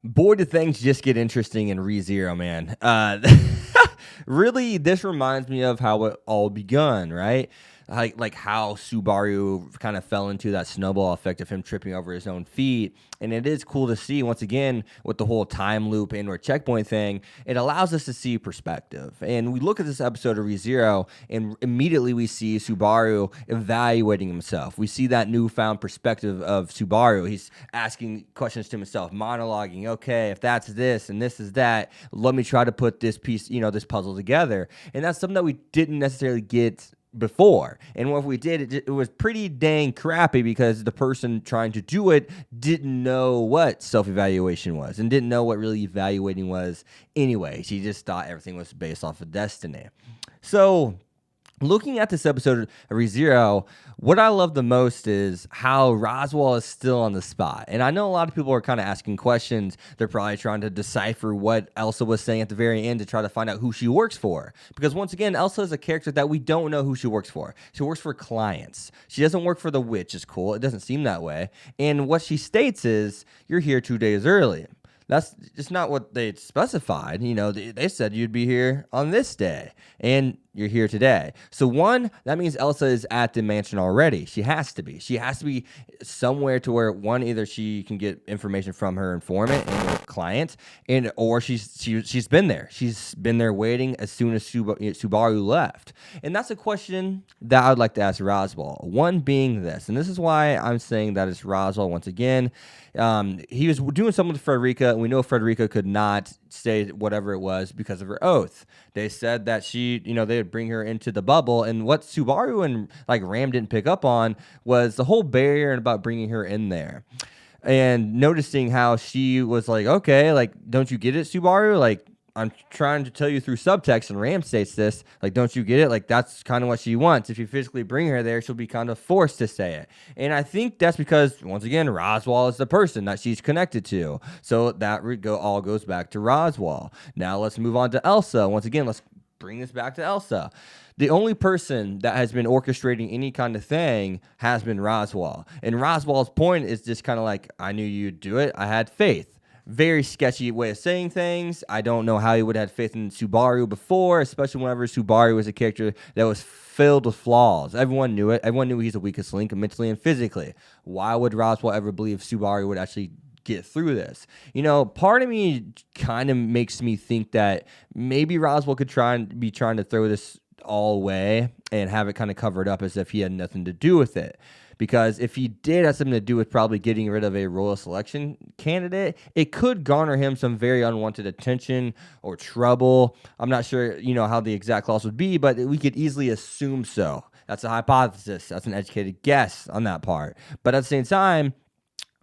Boy, do things just get interesting in ReZero, man. Really, this reminds me of how it all begun, right? Like how Subaru kind of fell into that snowball effect of him tripping over his own feet. And it is cool to see, once again, with the whole time loop and or checkpoint thing, it allows us to see perspective. And we look at this episode of ReZero, and immediately we see Subaru evaluating himself. We see that newfound perspective of Subaru. He's asking questions to himself, monologuing, okay, if that's this and this is that, let me try to put this piece, this puzzle together. And that's something that we didn't necessarily get before. And what we did, it was pretty dang crappy because the person trying to do it didn't know what self-evaluation was and didn't know what really evaluating was anyway. She just thought everything was based off of destiny. So looking at this episode of ReZero, what I love the most is how Roswell is still on the spot. And I know a lot of people are kind of asking questions. They're probably trying to decipher what Elsa was saying at the very end to try to find out who she works for. Because once again, Elsa is a character that we don't know who she works for. She works for clients. She doesn't work for the witch. It's cool. It doesn't seem that way. And what she states is, you're here 2 days early. That's just not what they specified. They said you'd be here on this day, and you're here today. So one, that means Elsa is at the mansion already. She has to be. She has to be somewhere to where, one, either she can get information from her informant and her client, or she's been there. She's been there waiting as soon as Subaru left. And that's a question that I would like to ask Roswell. One being this, and this is why I'm saying that it's Roswell once again. He was doing something with Frederica, and we know Frederica could not say whatever it was because of her oath. They said that they would bring her into the bubble, and what Subaru and Ram didn't pick up on was the whole barrier and about bringing her in there. And noticing how she was like, okay, don't you get it, Subaru? I'm trying to tell you through subtext, and Ram states this, don't you get it? That's kind of what she wants. If you physically bring her there, she'll be kind of forced to say it. And I think that's because, once again, Roswell is the person that she's connected to. So that all goes back to Roswell. Now let's move on to Elsa. Once again, let's bring this back to Elsa. The only person that has been orchestrating any kind of thing has been Roswell. And Roswell's point is just kind of I knew you'd do it. I had faith. Very sketchy way of saying things. I don't know how he would have had faith in Subaru before, especially whenever Subaru was a character that was filled with flaws. Everyone knew it. Everyone knew he's the weakest link mentally and physically. Why would Roswell ever believe Subaru would actually get through this? Part of me kind of makes me think that maybe Roswell could be trying to throw this all away and have it kind of covered up as if he had nothing to do with it. Because if he did have something to do with probably getting rid of a royal selection candidate, it could garner him some very unwanted attention or trouble. I'm not sure, how the exact clause would be, but we could easily assume so. That's a hypothesis. That's an educated guess on that part. But at the same time,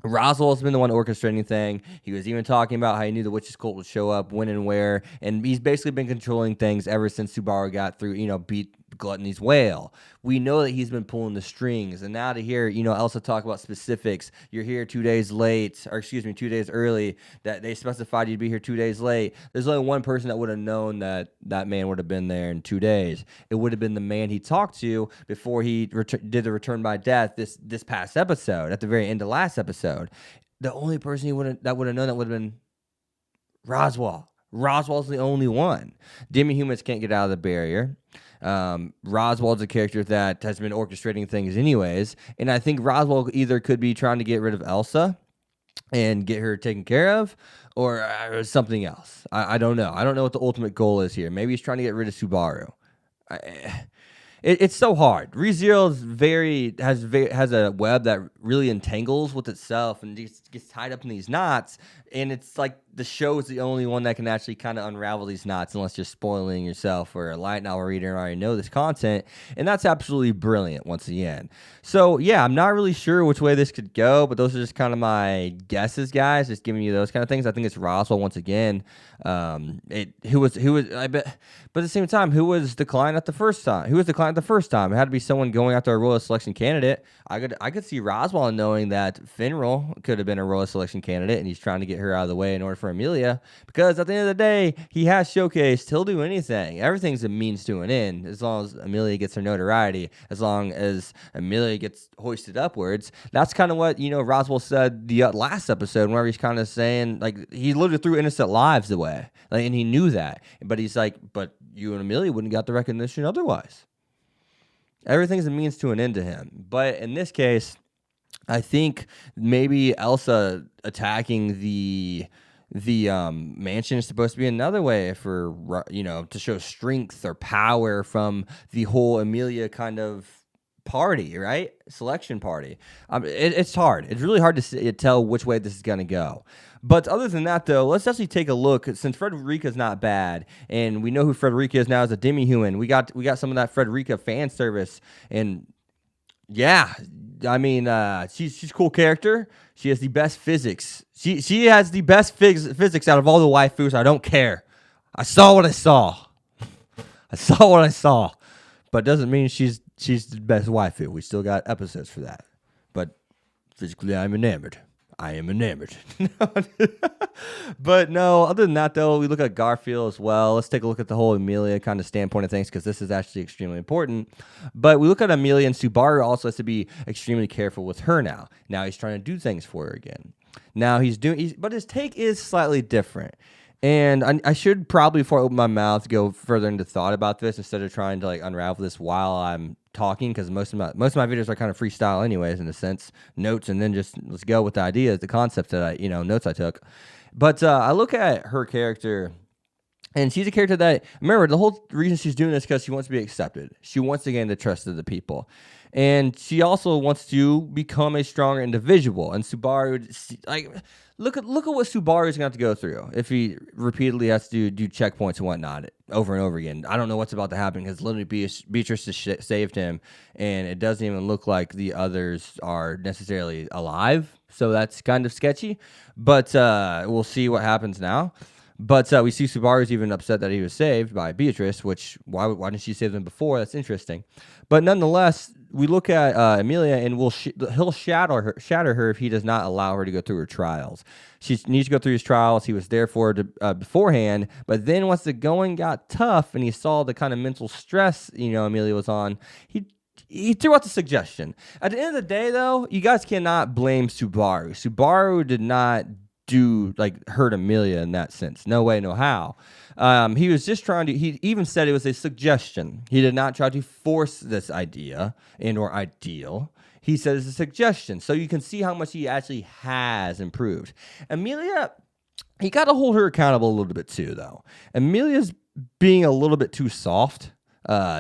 Roswell's been the one orchestrating thing. He was even talking about how he knew the witch's cult would show up, when and where, and he's basically been controlling things ever since Subaru got through, beat Gluttony's whale. We know that he's been pulling the strings, and now to hear, Elsa talk about specifics. You're here 2 days late, or 2 days early, that they specified you'd be here 2 days late. There's only one person that would have known that man would have been there in 2 days. It would have been the man he talked to before he did the return by death this past episode, at the very end of last episode. The only person that would have known that would have been Roswell. Roswell's the only one. Demi-humans can't get out of the barrier. Roswell's a character that has been orchestrating things anyways, and I think Roswell either could be trying to get rid of Elsa and get her taken care of, or something else. I don't know. I don't know what the ultimate goal is here. Maybe he's trying to get rid of Subaru. It's so hard. ReZero has a web that really entangles with itself and just gets tied up in these knots. And it's like the show is the only one that can actually kind of unravel these knots, unless you're spoiling yourself or a light novel reader and already know this content. And that's absolutely brilliant once again. So yeah, I'm not really sure which way this could go, but those are just kind of my guesses, guys. Just giving you those kind of things. I think it's Roswell once again. Who was I bet, but at the same time, who was the client at the first time? Who was the client not the first time. It had to be someone going after a royal selection candidate. I could see Roswell knowing that Finral could have been a royal selection candidate, and he's trying to get her out of the way in order for Amelia. Because at the end of the day, he has showcased he'll do anything. Everything's a means to an end, as long as Amelia gets her notoriety, as long as Amelia gets hoisted upwards. That's kind of what Roswell said the last episode, whenever he's kind of saying like he literally threw innocent lives away, like, and he knew that, but he's like, but you and Amelia wouldn't got the recognition otherwise. Everything's a means to an end to him. But in this case, I think maybe Elsa attacking the mansion is supposed to be another way for to show strength or power from the whole Amelia kind of party, right? Selection party. It's hard. It's really hard to tell which way this is going to go. But other than that, though, let's actually take a look. Since Frederica's not bad, and we know who Frederica is now as a demi-human, we got some of that Frederica fan service, and yeah, I mean, she's a cool character. She has the best physics. She has the best physics out of all the waifus. I don't care. I saw what I saw. I saw what I saw. But doesn't mean she's the best waifu. We still got episodes for that. But physically, I'm enamored. I am enamored. But no, other than that, though, we look at Garfield as well. Let's take a look at the whole Amelia kind of standpoint of things, because this is actually extremely important. But we look at Amelia, and Subaru also has to be extremely careful with her now. Now he's trying to do things for her again. Now but his take is slightly different. And I should probably, before I open my mouth, go further into thought about this instead of trying to like unravel this while I'm talking, because most of my videos are kind of freestyle anyways, in a sense, notes, and then just let's go with the ideas, the concepts that I notes I took. But I look at her character, and she's a character that, remember, the whole reason she's doing this is because she wants to be accepted. She wants to gain the trust of the people. And she also wants to become a stronger individual. And Subaru, like, look at what Subaru is going to have to go through if he repeatedly has to do checkpoints and whatnot over and over again. I don't know what's about to happen, because literally Beatrice has saved him, and it doesn't even look like the others are necessarily alive. So that's kind of sketchy. But we'll see what happens now. But we see Subaru's even upset that he was saved by Beatrice, which, why didn't she save them before? That's interesting. But nonetheless, we look at Amelia, and he'll shatter her if he does not allow her to go through her trials. She needs to go through his trials. He was there for her beforehand, but then once the going got tough and he saw the kind of mental stress Amelia was on, he threw out the suggestion. At the end of the day, though, you guys cannot blame Subaru. Subaru did not hurt Amelia in that sense. No way, no how. He was just trying to, he even said it was a suggestion. He did not try to force this idea or ideal. He said it's a suggestion. So you can see how much he actually has improved. Amelia, he got to hold her accountable a little bit too, though. Amelia's being a little bit too soft.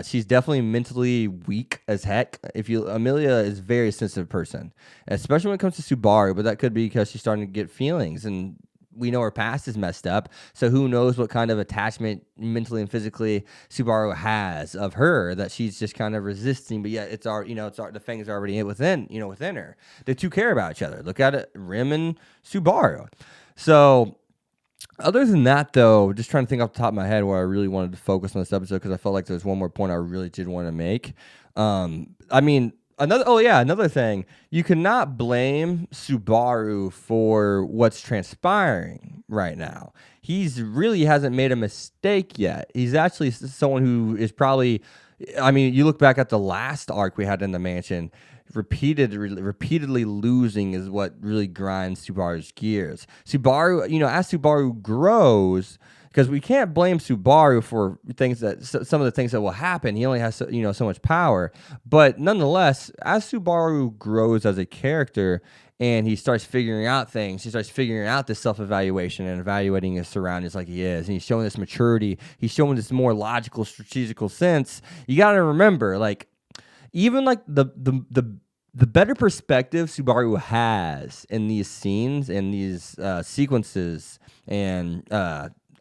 She's definitely mentally weak as heck. Amelia is a very sensitive person, especially when it comes to Subaru, but that could be because she's starting to get feelings, and we know her past is messed up, so who knows what kind of attachment mentally and physically Subaru has of her that she's just kind of resisting, but yet the thing is already within her. The two care about each other. Look at it, Rim and Subaru. So other than that, though, just trying to think off the top of my head where I really wanted to focus on this episode, because I felt like there's one more point I really did want to make. Another thing, you cannot blame Subaru for what's transpiring right now. He's really hasn't made a mistake yet. He's actually someone who is probably, you look back at the last arc we had in the mansion, repeatedly losing is what really grinds Subaru's gears. Subaru, as Subaru grows, because we can't blame Subaru for some of the things that will happen. He only has so much power. But nonetheless, as Subaru grows as a character and he starts figuring out things, he starts figuring out this self-evaluation and evaluating his surroundings like he is, and he's showing this maturity, he's showing this more logical, strategical sense. You got to remember, even the better perspective Subaru has in these scenes and these sequences and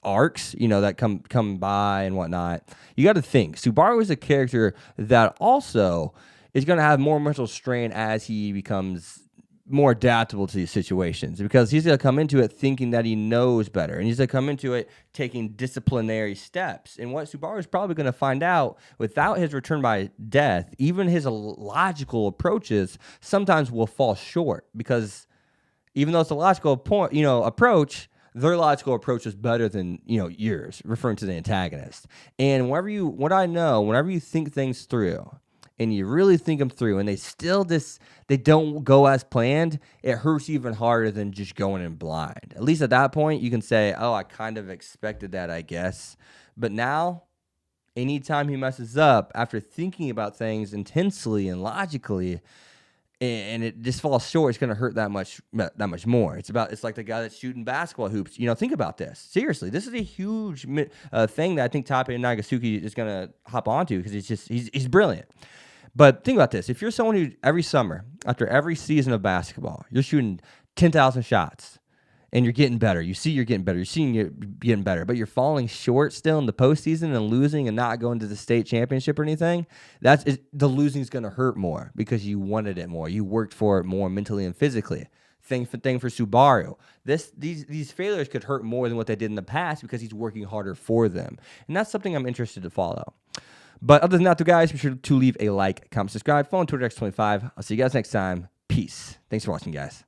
arcs, that come by and whatnot, you got to think Subaru is a character that also is going to have more mental strain as he becomes more adaptable to these situations because he's going to come into it thinking that he knows better, and he's going to come into it taking disciplinary steps. And what Subaru is probably going to find out without his return by death, even his logical approaches sometimes will fall short because even though it's a logical point, approach, their logical approach is better than, yours, referring to the antagonist. And whenever you think things through and you really think them through and they don't go as planned, it hurts even harder than just going in blind. At least at that point, you can say, oh, I kind of expected that, I guess. But now, anytime he messes up after thinking about things intensely and logically, and it just falls short, it's going to hurt that much more. It's like the guy that's shooting basketball hoops. Think about this. Seriously, this is a huge thing that I think Tape Nagasuki is going to hop onto because he's brilliant. But think about this. If you're someone who every summer, after every season of basketball, you're shooting 10,000 shots and you're getting better. You see you're getting better. You're seeing you're getting better, but you're falling short still in the postseason and losing and not going to the state championship or anything, the losing is going to hurt more because you wanted it more. You worked for it more mentally and physically. Thing for Subaru. These failures could hurt more than what they did in the past because he's working harder for them. And that's something I'm interested to follow. But other than that, guys, be sure to leave a like, comment, subscribe, follow on Twitter X25. I'll see you guys next time. Peace. Thanks for watching, guys.